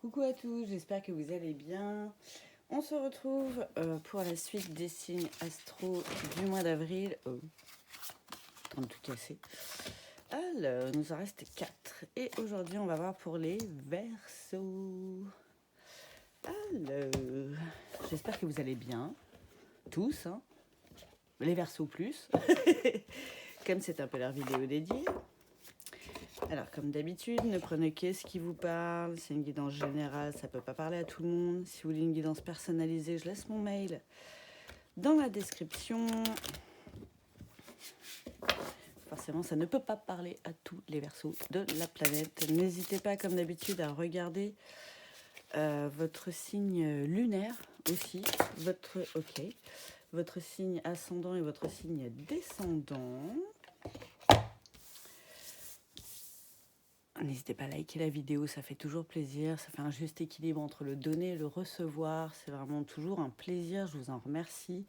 Coucou à tous, j'espère que vous allez bien. On se retrouve pour la suite des signes astro du mois d'avril. En train de tout casser. Alors, il nous en reste 4. Et aujourd'hui, on va voir pour les Verseaux. Alors, j'espère que vous allez bien. Tous, hein. Les Verseaux plus. Comme c'est un peu leur vidéo dédiée. Alors, comme d'habitude, ne prenez que ce qui vous parle. C'est une guidance générale, ça ne peut pas parler à tout le monde. Si vous voulez une guidance personnalisée, je laisse mon mail dans la description. Forcément, ça ne peut pas parler à tous les Verseaux de la planète. N'hésitez pas, comme d'habitude, à regarder votre signe lunaire aussi. Votre signe ascendant et votre signe descendant. N'hésitez pas à liker la vidéo, ça fait toujours plaisir. Ça fait un juste équilibre entre le donner et le recevoir. C'est vraiment toujours un plaisir, je vous en remercie.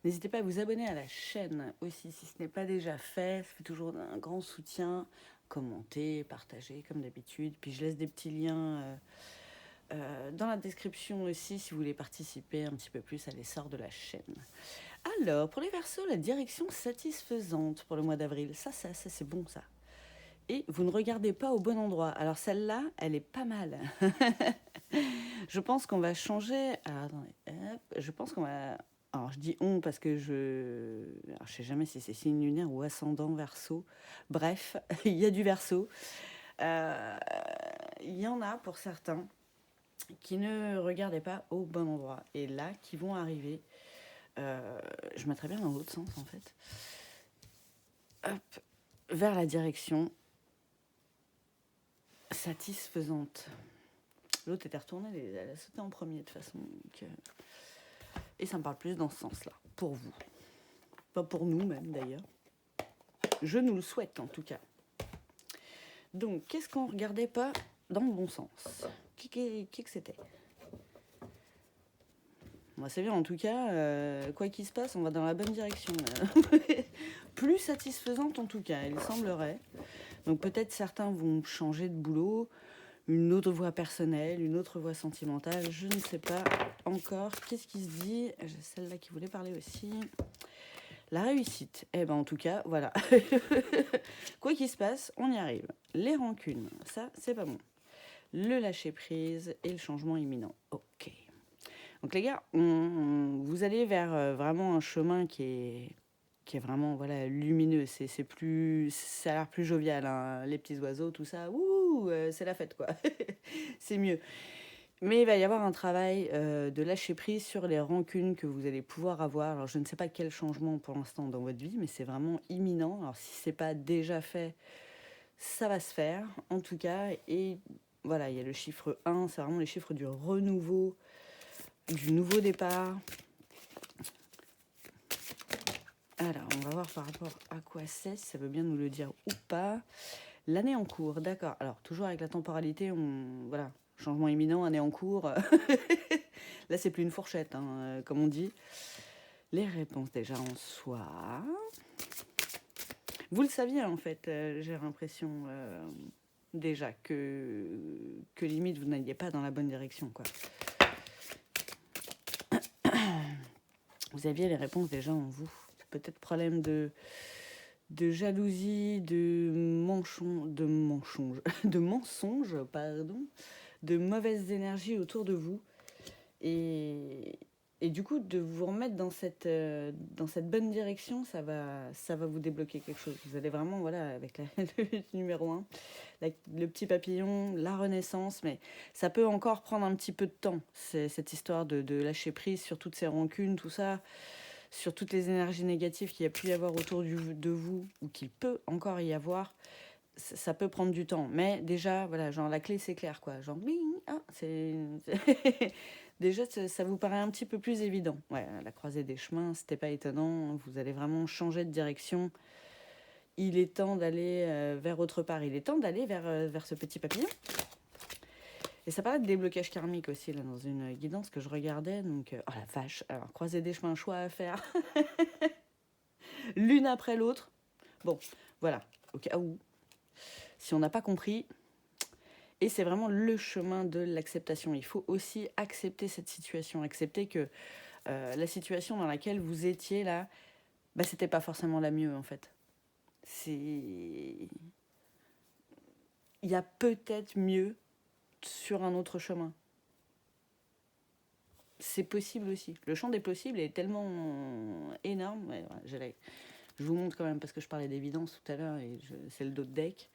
N'hésitez pas à vous abonner à la chaîne aussi si ce n'est pas déjà fait. Ça fait toujours un grand soutien. Commentez, partagez comme d'habitude. Puis je laisse des petits liens dans la description aussi si vous voulez participer un petit peu plus à l'essor de la chaîne. Alors, pour les Verseaux, la direction satisfaisante pour le mois d'avril. Ça c'est bon ça. Et vous ne regardez pas au bon endroit. Alors celle-là, elle est pas mal. Je pense qu'on va changer. Alors attendez, hop. Je pense qu'on va. Alors je dis on parce que alors, je sais jamais si c'est signe lunaire ou ascendant Verseau. Bref, il y a du Verseau. Il y en a pour certains qui ne regardaient pas au bon endroit et là qui vont arriver. Je mettrais bien dans l'autre sens en fait. Hop, vers la direction satisfaisante. L'autre était retournée, elle a sauté en premier de toute façon. Donc, et ça me parle plus dans ce sens-là, pour vous. Pas pour nous même d'ailleurs. Je nous le souhaite en tout cas. Donc, qu'est-ce qu'on regardait pas dans le bon sens? Qui que c'était? Moi, c'est bien en tout cas, quoi qu'il se passe, on va dans la bonne direction. Plus satisfaisante en tout cas, il semblerait. Donc peut-être certains vont changer de boulot, une autre voie personnelle, une autre voie sentimentale, je ne sais pas encore. Qu'est-ce qui se dit? J'ai celle-là qui voulait parler aussi. La réussite. Eh ben en tout cas, voilà. Quoi qu'il se passe, on y arrive. Les rancunes, ça, c'est pas bon. Le lâcher-prise et le changement imminent. Ok. Donc les gars, vous allez vers vraiment un chemin qui est vraiment voilà, lumineux. Ça a l'air plus jovial, hein. Les petits oiseaux, tout ça. Ouh, c'est la fête, quoi. C'est mieux. Mais il va y avoir un travail de lâcher prise sur les rancunes que vous allez pouvoir avoir. Alors, je ne sais pas quel changement pour l'instant dans votre vie, mais c'est vraiment imminent. Alors, si ce n'est pas déjà fait, ça va se faire, en tout cas. Et voilà, il y a le chiffre 1, c'est vraiment les chiffres du renouveau, du nouveau départ. Alors, on va voir par rapport à quoi c'est, si ça veut bien nous le dire ou pas. L'année en cours, d'accord. Alors, toujours avec la temporalité, voilà, changement imminent, année en cours. Là, c'est plus une fourchette, hein, comme on dit. Les réponses déjà en soi. Vous le saviez, en fait, j'ai l'impression déjà que limite, vous n'alliez pas dans la bonne direction, quoi. Vous aviez les réponses déjà en vous. Peut-être problème de jalousie, de mensonges, pardon, de mauvaises énergies autour de vous. Et du coup, de vous remettre dans cette bonne direction, ça va vous débloquer quelque chose. Vous allez vraiment, voilà, avec le numéro 1, le petit papillon, la renaissance, mais ça peut encore prendre un petit peu de temps, cette histoire de lâcher prise sur toutes ces rancunes, tout ça, sur toutes les énergies négatives qu'il y a pu y avoir autour de vous, ou qu'il peut encore y avoir. Ça peut prendre du temps, mais déjà, voilà, genre la clé c'est clair, quoi. Genre, déjà, ça vous paraît un petit peu plus évident. Ouais, la croisée des chemins, c'était pas étonnant. Vous allez vraiment changer de direction. Il est temps d'aller vers autre part. Il est temps d'aller vers ce petit papillon. Et ça parlait de déblocage karmique aussi, là, dans une guidance que je regardais. Donc, oh la vache. Alors, croisée des chemins, choix à faire. L'une après l'autre. Bon, voilà. Au cas où. Si on n'a pas compris. Et c'est vraiment le chemin de l'acceptation. Il faut aussi accepter cette situation, accepter que la situation dans laquelle vous étiez là, bah, c'était pas forcément la mieux en fait. Il y a peut-être mieux sur un autre chemin. C'est possible aussi. Le champ des possibles est tellement énorme. Ouais, voilà, je vous montre quand même parce que je parlais d'évidence tout à l'heure et c'est le dos de deck.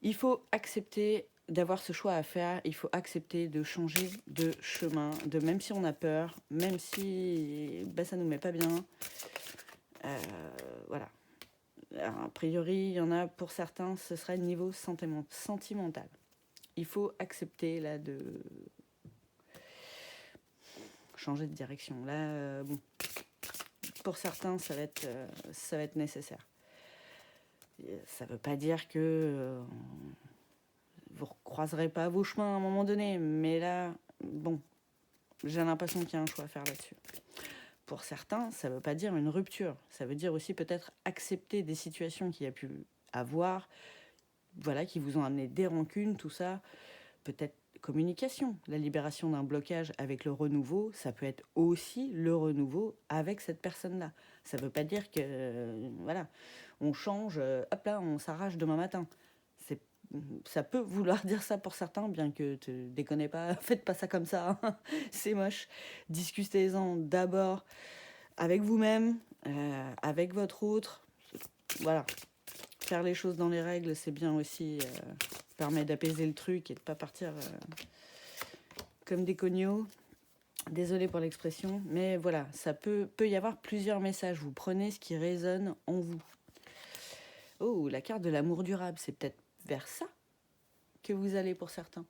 Il faut accepter d'avoir ce choix à faire. Il faut accepter de changer de chemin, même si on a peur, même si ça nous met pas bien. Voilà. Alors, a priori, il y en a pour certains, ce serait le niveau sentimental. Il faut accepter là de changer de direction. Là, bon, pour certains, ça va être nécessaire. Ça ne veut pas dire que vous ne recroiserez pas vos chemins à un moment donné, mais là, bon, j'ai l'impression qu'il y a un choix à faire là-dessus. Pour certains, ça ne veut pas dire une rupture. Ça veut dire aussi peut-être accepter des situations qu'il y a pu avoir, voilà, qui vous ont amené des rancunes, tout ça. Peut-être communication, la libération d'un blocage avec le renouveau, ça peut être aussi le renouveau avec cette personne-là. Ça ne veut pas dire que, voilà, on change, hop là, on s'arrache demain matin. Ça peut vouloir dire ça pour certains, bien que te déconnez pas, faites pas ça comme ça, hein. C'est moche. Discutez-en d'abord avec vous-même, avec votre autre. Voilà. Faire les choses dans les règles, c'est bien aussi. Permet d'apaiser le truc et de pas partir comme des cognos. Désolée pour l'expression, mais voilà, ça peut y avoir plusieurs messages. Vous prenez ce qui résonne en vous. Oh, la carte de l'amour durable, c'est peut-être vers ça que vous allez pour certains.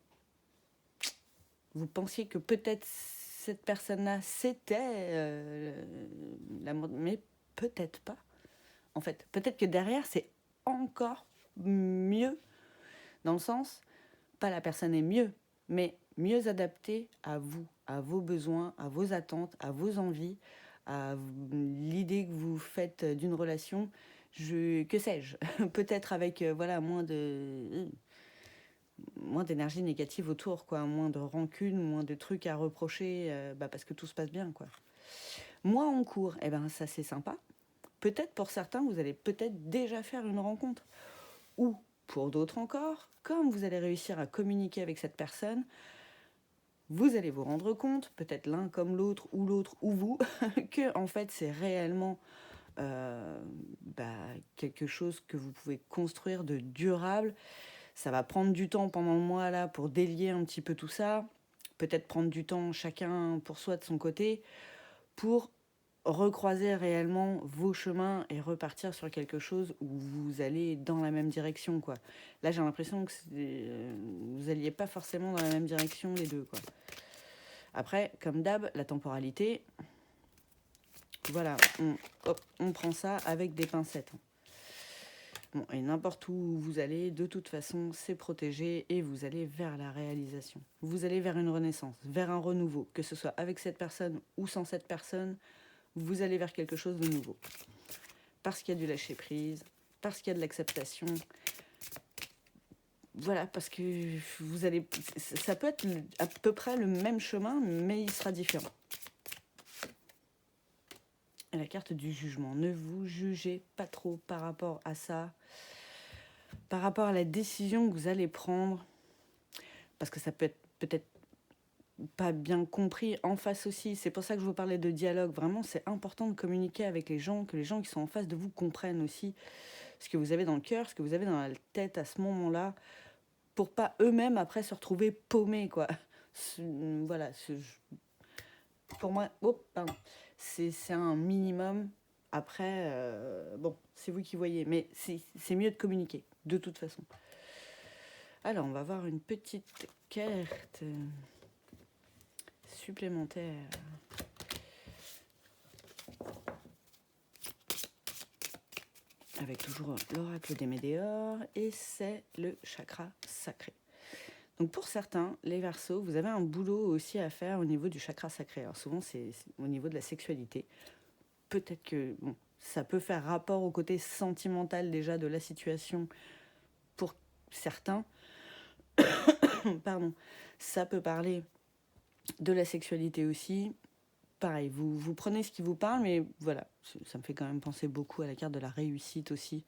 Vous pensiez que peut-être cette personne-là, c'était l'amour, mais peut-être pas. En fait, peut-être que derrière, c'est encore mieux, dans le sens, pas la personne est mieux, mais mieux adaptée à vous, à vos besoins, à vos attentes, à vos envies, à l'idée que vous faites d'une relation. Que sais-je, peut-être avec voilà, moins d'énergie négative autour, quoi, moins de rancune, moins de trucs à reprocher, parce que tout se passe bien, quoi. Moi en cours, ça c'est sympa. Peut-être pour certains, vous allez peut-être déjà faire une rencontre. Ou pour d'autres encore, comme vous allez réussir à communiquer avec cette personne, vous allez vous rendre compte, peut-être l'un comme l'autre ou vous, que en fait c'est réellement quelque chose que vous pouvez construire de durable. Ça va prendre du temps pendant le mois là pour délier un petit peu tout ça, peut-être prendre du temps chacun pour soi de son côté, pour recroiser réellement vos chemins et repartir sur quelque chose où vous allez dans la même direction, quoi. Là, j'ai l'impression que vous alliez pas forcément dans la même direction les deux, quoi. Après, comme d'hab, la temporalité, voilà, on prend ça avec des pincettes. Bon, et n'importe où vous allez, de toute façon, c'est protégé et vous allez vers la réalisation. Vous allez vers une renaissance, vers un renouveau, que ce soit avec cette personne ou sans cette personne. Vous allez vers quelque chose de nouveau. Parce qu'il y a du lâcher-prise, parce qu'il y a de l'acceptation. Voilà, parce que vous allez... Ça peut être à peu près le même chemin, mais il sera différent. Et la carte du jugement. Ne vous jugez pas trop par rapport à ça, par rapport à la décision que vous allez prendre, parce que ça peut être peut-être pas bien compris en face aussi. C'est pour ça que je vous parlais de dialogue. Vraiment, c'est important de communiquer avec les gens, que les gens qui sont en face de vous comprennent aussi ce que vous avez dans le cœur, ce que vous avez dans la tête à ce moment-là, pour pas eux-mêmes après se retrouver paumés, quoi. Voilà. Pour moi, c'est un minimum. Après, bon, c'est vous qui voyez, mais c'est mieux de communiquer, de toute façon. Alors, on va voir une petite carte supplémentaire. Avec toujours l'oracle des Médéors, et c'est le chakra sacré. Donc pour certains, les Verseaux, vous avez un boulot aussi à faire au niveau du chakra sacré. Alors souvent, c'est au niveau de la sexualité. Peut-être que ça peut faire rapport au côté sentimental déjà de la situation pour certains. Pardon, ça peut parler de la sexualité aussi. Pareil, vous prenez ce qui vous parle, mais voilà, ça me fait quand même penser beaucoup à la carte de la réussite aussi.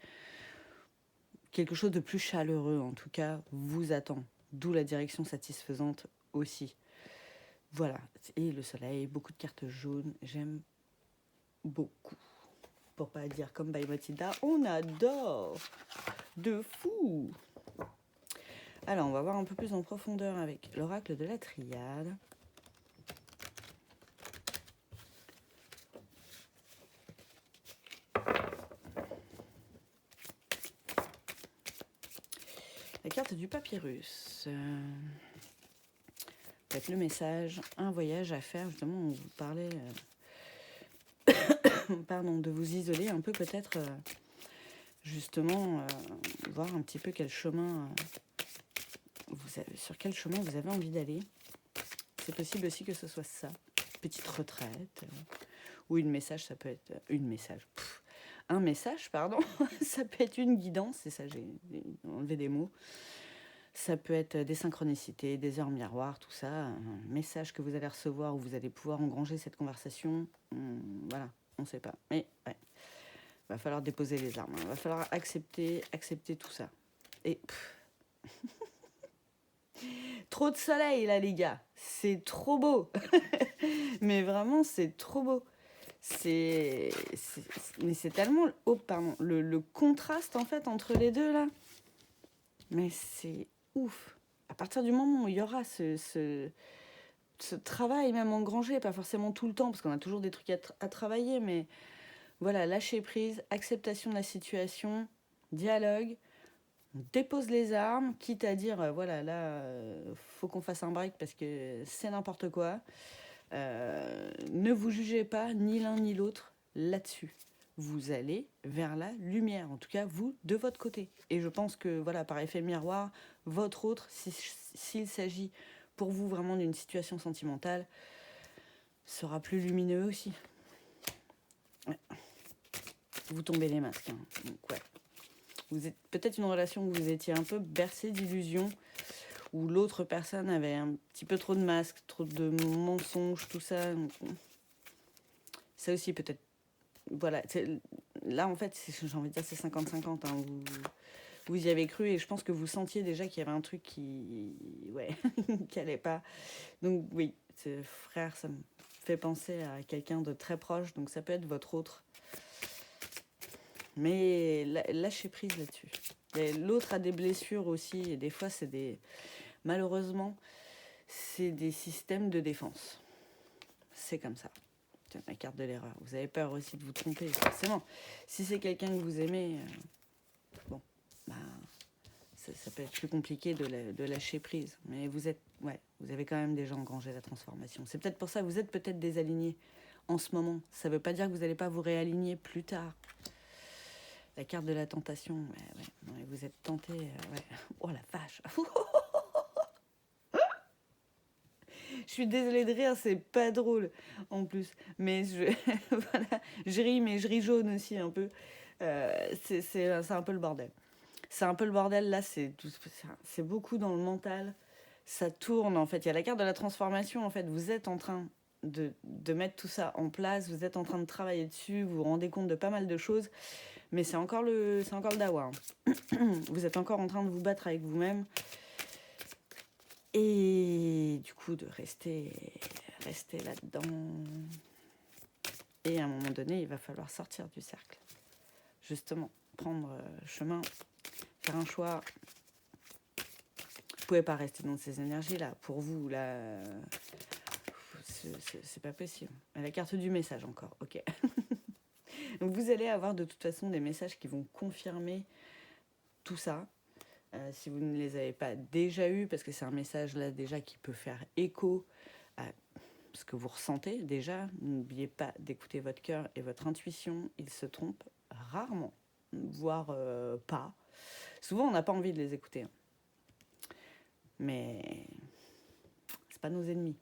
Quelque chose de plus chaleureux, en tout cas, vous attend. D'où la direction satisfaisante aussi. Voilà, et le soleil, beaucoup de cartes jaunes, j'aime beaucoup. Pour pas dire comme by Mathilda, on adore de fou. Alors, on va voir un peu plus en profondeur avec l'oracle de la triade. La carte du papyrus. Peut-être le message, un voyage à faire. Justement, on vous parlait pardon, de vous isoler un peu peut-être. Justement, voir un petit peu quel chemin sur quel chemin vous avez envie d'aller. C'est possible aussi que ce soit ça. Petite retraite. Ou une message, ça peut être... un message, pardon. Ça peut être une guidance. C'est ça, j'ai enlevé des mots. Ça peut être des synchronicités, des heures miroirs, tout ça. Un message que vous allez recevoir où vous allez pouvoir engranger cette conversation. Voilà, on ne sait pas. Mais ouais, va falloir déposer les armes. Va falloir accepter tout ça. Et trop de soleil là, les gars. C'est trop beau. Mais vraiment, c'est trop beau. Mais c'est tellement... Oh, pardon. Le contraste, en fait, entre les deux, là. Mais c'est ouf. À partir du moment où il y aura ce travail, même engrangé, pas forcément tout le temps, parce qu'on a toujours des trucs à travailler, mais voilà, lâcher prise, acceptation de la situation, dialogue, on dépose les armes, quitte à dire, voilà, là, faut qu'on fasse un break parce que c'est n'importe quoi. Ne vous jugez pas, ni l'un ni l'autre, là-dessus. Vous allez vers la lumière, en tout cas, vous, de votre côté. Et je pense que, voilà, par effet miroir, votre autre, s'il s'agit pour vous vraiment d'une situation sentimentale, sera plus lumineux aussi. Ouais. Vous tombez les masques. Hein. Donc, ouais. Vous êtes peut-être une relation où vous étiez un peu bercé d'illusions, où l'autre personne avait un petit peu trop de masques, trop de mensonges, tout ça. Donc, ça aussi peut-être. Voilà. Là, en fait, j'ai envie de dire c'est 50-50. Hein, vous y avez cru et je pense que vous sentiez déjà qu'il y avait un truc qui... Ouais, qui allait pas. Donc oui, frère, ça me fait penser à quelqu'un de très proche. Donc ça peut être votre autre. Mais lâchez prise là-dessus. L'autre a des blessures aussi, et des fois, malheureusement, c'est des systèmes de défense. C'est comme ça. C'est la carte de l'erreur. Vous avez peur aussi de vous tromper, forcément. Si c'est quelqu'un que vous aimez, bon, bah, ça peut être plus compliqué de lâcher prise. Mais vous avez quand même déjà engrangé la transformation. C'est peut-être pour ça que vous êtes peut-être désaligné en ce moment. Ça ne veut pas dire que vous n'allez pas vous réaligner plus tard. La carte de la tentation, ouais, vous êtes tenté, ouais. Oh la vache. Je suis désolée de rire, c'est pas drôle en plus. Mais voilà, je ris, mais je ris jaune aussi un peu. C'est un peu le bordel. C'est un peu le bordel là, c'est beaucoup dans le mental. Ça tourne en fait. Il y a la carte de la transformation en fait. Vous êtes en train de mettre tout ça en place. Vous êtes en train de travailler dessus. Vous vous rendez compte de pas mal de choses. Mais c'est encore le dawa. Hein. Vous êtes encore en train de vous battre avec vous-même. Et du coup, de rester là-dedans. Et à un moment donné, il va falloir sortir du cercle. Justement, prendre chemin, faire un choix. Vous pouvez pas rester dans ces énergies-là. Pour vous, là, c'est pas possible. La carte du message encore, ok. Donc vous allez avoir de toute façon des messages qui vont confirmer tout ça. Si vous ne les avez pas déjà eus, parce que c'est un message là déjà qui peut faire écho à ce que vous ressentez déjà. N'oubliez pas d'écouter votre cœur et votre intuition. Ils se trompent rarement, voire pas. Souvent on n'a pas envie de les écouter. Hein. Mais c'est pas nos ennemis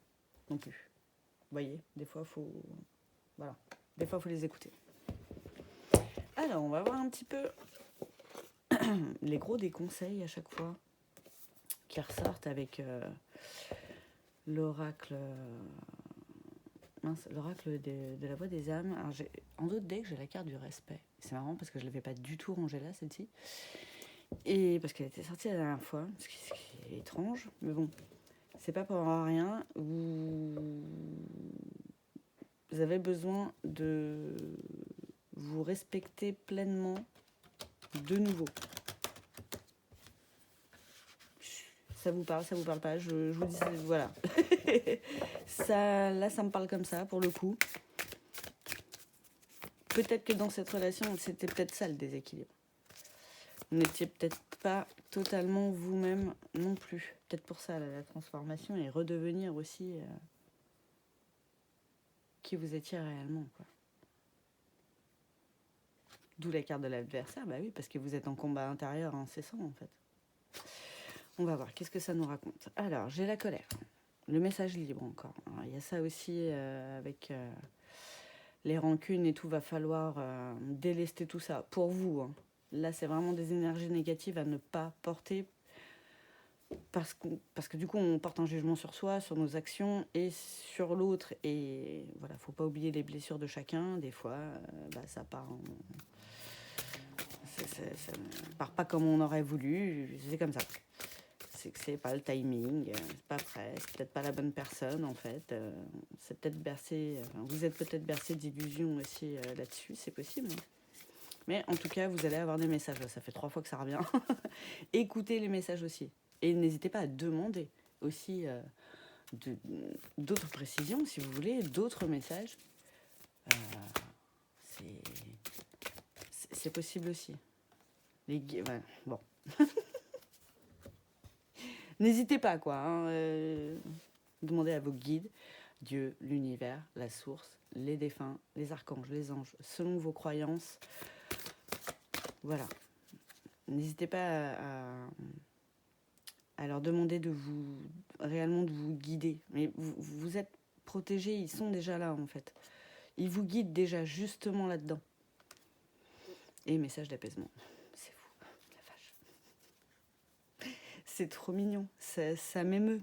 non plus. Vous voyez, des fois faut les écouter. Alors, on va voir un petit peu les gros des conseils à chaque fois. qui ressortent avec l'oracle l'oracle de la voix des âmes. Alors, en d'autres decks, j'ai la carte du respect. C'est marrant parce que je ne l'avais pas du tout rangée là, celle-ci. Et parce qu'elle était sortie la dernière fois, ce qui est étrange. Mais bon, c'est pas pour rien. Vous avez besoin de vous respecter pleinement de nouveau. Ça vous parle pas, je vous dis, voilà. Là, ça me parle comme ça, pour le coup. Peut-être que dans cette relation, c'était peut-être ça le déséquilibre. Vous n'étiez peut-être pas totalement vous-même non plus. Peut-être pour ça, la transformation et redevenir aussi qui vous étiez réellement, quoi. D'où la carte de l'adversaire, bah oui, parce que vous êtes en combat intérieur incessant, en fait. On va voir, qu'est-ce que ça nous raconte. Alors, j'ai la colère. Le message libre encore. Alors, il y a ça aussi avec les rancunes et tout. Va falloir délester tout ça pour vous. Hein. Là, c'est vraiment des énergies négatives à ne pas porter parce que du coup, on porte un jugement sur soi, sur nos actions et sur l'autre. Et voilà, faut pas oublier les blessures de chacun. Des fois, ça part ça ne part pas comme on aurait voulu. C'est comme ça. C'est que c'est pas le timing, c'est pas prêt, c'est peut-être pas la bonne personne en fait. C'est peut-être bercé, vous êtes peut-être bercé d'illusions aussi là-dessus, c'est possible. Hein. Mais en tout cas, vous allez avoir des messages. Ça fait 3 fois que ça revient. Écoutez les messages aussi. Et n'hésitez pas à demander aussi d'autres précisions, si vous voulez, d'autres messages. C'est possible aussi. Ouais, bon. N'hésitez pas, quoi. Hein, demandez à vos guides, Dieu, l'univers, la source, les défunts, les archanges, les anges, selon vos croyances. Voilà. N'hésitez pas à leur demander réellement de vous guider. Mais vous êtes protégés, ils sont déjà là, en fait. Ils vous guident déjà justement là-dedans. Et message d'apaisement. C'est fou, la vache. C'est trop mignon, ça m'émeut.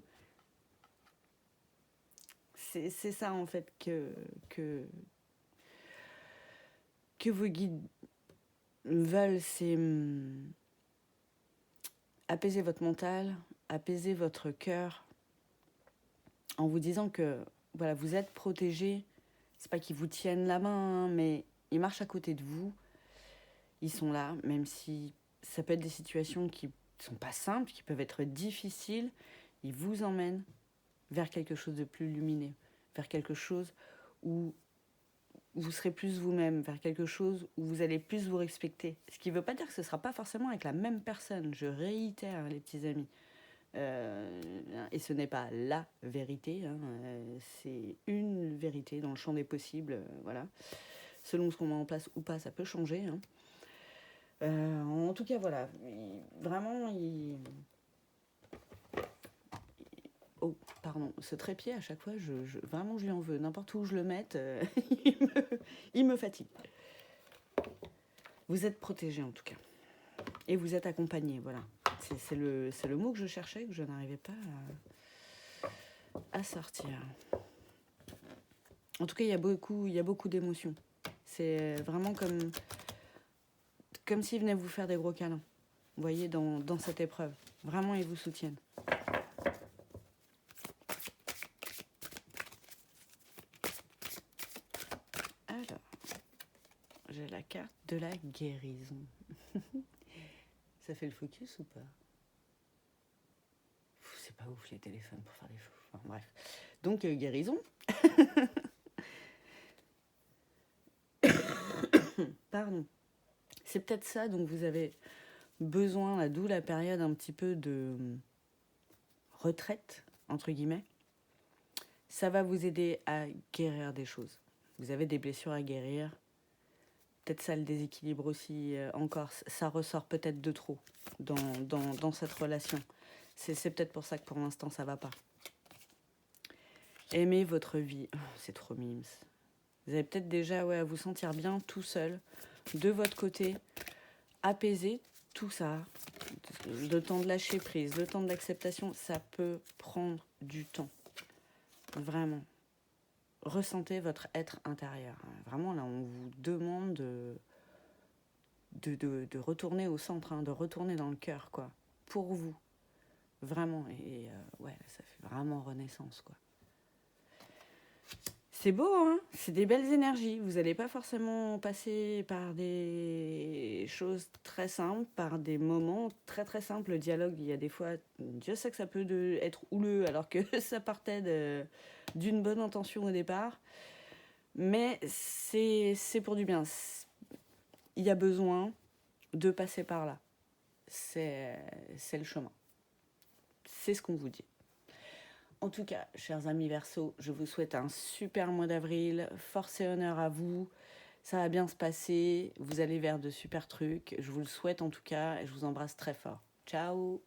C'est ça en fait que vos guides veulent, c'est apaiser votre mental, apaiser votre cœur, en vous disant que voilà, vous êtes protégés. C'est pas qu'ils vous tiennent la main, hein, mais ils marchent à côté de vous. Ils sont là, même si ça peut être des situations qui sont pas simples, qui peuvent être difficiles. Ils vous emmènent vers quelque chose de plus lumineux, vers quelque chose où vous serez plus vous-même, vers quelque chose où vous allez plus vous respecter. Ce qui ne veut pas dire que ce ne sera pas forcément avec la même personne. Je réitère, les petits amis. Et ce n'est pas la vérité, hein, c'est une vérité dans le champ des possibles. Voilà. Selon ce qu'on met en place ou pas, ça peut changer. Hein. En tout cas, voilà. Vraiment, oh, pardon, ce trépied, à chaque fois, vraiment, je lui en veux. N'importe où je le mette, il me fatigue. Vous êtes protégé, en tout cas. Et vous êtes accompagné, voilà. C'est le mot que je cherchais, que je n'arrivais pas à sortir. En tout cas, il y a beaucoup d'émotions. C'est vraiment comme s'ils venaient vous faire des gros câlins. Vous voyez, dans cette épreuve. Vraiment, ils vous soutiennent. Alors, j'ai la carte de la guérison. Ça fait le focus ou pas? C'est pas ouf les téléphones pour faire des fous. Enfin, bref. Donc, guérison. Pardon. C'est peut-être ça, donc vous avez besoin, là, d'où la période un petit peu de retraite, entre guillemets. Ça va vous aider à guérir des choses. Vous avez des blessures à guérir. Peut-être ça le déséquilibre aussi encore. Ça ressort peut-être de trop dans cette relation. C'est peut-être pour ça que pour l'instant ça va pas. Aimez votre vie. Oh, c'est trop mimes. Vous avez peut-être déjà à vous sentir bien tout seul, de votre côté, apaiser tout ça, le temps de lâcher prise, le temps de l'acceptation, ça peut prendre du temps. Vraiment. Ressentez votre être intérieur. Vraiment, là, on vous demande de retourner au centre, hein, de retourner dans le cœur, quoi. Pour vous. Vraiment. Et ouais, ça fait vraiment renaissance, quoi. C'est beau, hein? C'est des belles énergies. Vous n'allez pas forcément passer par des choses très simples, par des moments très très simples. Le dialogue, il y a des fois, Dieu sait que ça peut être houleux alors que ça partait d'une bonne intention au départ. Mais c'est pour du bien. Il y a besoin de passer par là. C'est le chemin. C'est ce qu'on vous dit. En tout cas, chers amis Verseau, je vous souhaite un super mois d'avril. Force et honneur à vous. Ça va bien se passer. Vous allez vers de super trucs. Je vous le souhaite en tout cas et je vous embrasse très fort. Ciao!